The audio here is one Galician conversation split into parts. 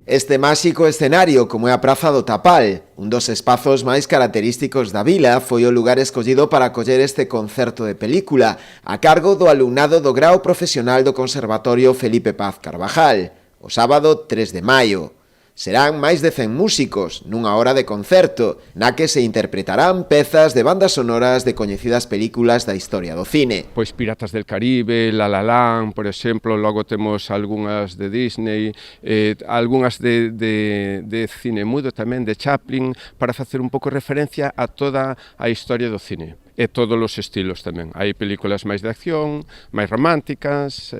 Este máxico escenario, como é a Praza do Tapal, un dos espazos máis característicos da vila, foi o lugar escollido para acoller este concerto de película, a cargo do alumnado do grao profesional do Conservatorio Felipe Paz Carvajal, o sábado 3 de maio. Serán máis de 100 músicos nunha hora de concerto, na que se interpretarán pezas de bandas sonoras de coñecidas películas da historia do cine. Pois Piratas del Caribe, La La Land, por exemplo, logo temos algunhas de Disney, algunhas de cine mudo tamén, de Chaplin, para facer un pouco referencia a toda a historia do cine. E todos os estilos tamén. Hai películas máis de acción, máis románticas,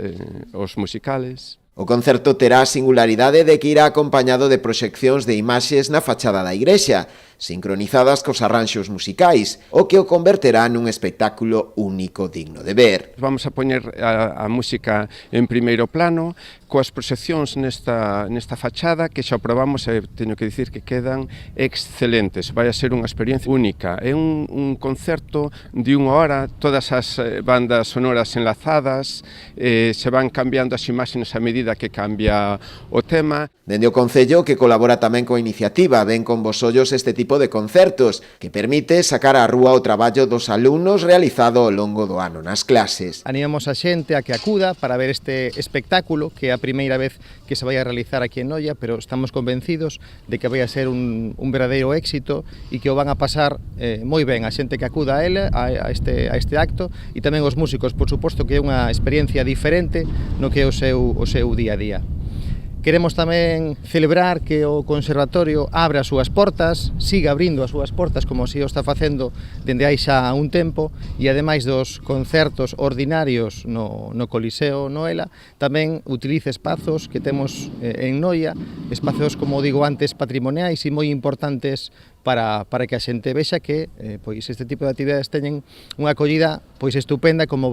os musicales. O concerto terá a singularidade de que irá acompañado de proxeccións de imaxes na fachada da igrexa, sincronizadas cos arranxos musicais, o que o converterá nun espectáculo único digno de ver. Vamos a poñer a música en primeiro plano, coas proxeccións nesta fachada, que xa probamos e teño que dicir que quedan excelentes. Vai a ser unha experiencia única. É un concerto de unha hora, todas as bandas sonoras enlazadas, se van cambiando as imaxes a medida que cambia o tema. Dende o Concello, que colabora tamén coa iniciativa, ven con bos ollos este tipo de concertos, que permite sacar á rúa o traballo dos alumnos realizado ao longo do ano nas clases. Animamos a xente a que acuda para ver este espectáculo, que é a primeira vez que se vai a realizar aquí en Noia, pero estamos convencidos de que vai a ser un verdadeiro éxito e que o van a pasar moi ben a xente que acuda a ele, a este acto, e tamén os músicos, por suposto que é unha experiencia diferente no que é o seu día a día. Queremos tamén celebrar que o Conservatorio abra as súas portas, siga abrindo as súas portas como se o está facendo dende hai xa un tempo, e ademais dos concertos ordinarios no Coliseo Noela, tamén utilice espazos que temos en Noia, espazos, como digo antes, patrimoniais e moi importantes para que a xente vexa que pois este tipo de actividades teñen unha acollida pois estupenda como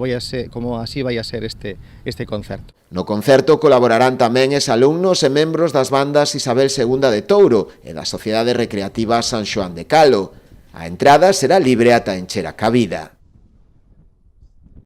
así vai a ser este concerto. No concerto colaborarán tamén exalumnos e membros das bandas Isabel II de Touro e da Sociedade Recreativa San Xoán de Calo. A entrada será libre ata encher a cabida.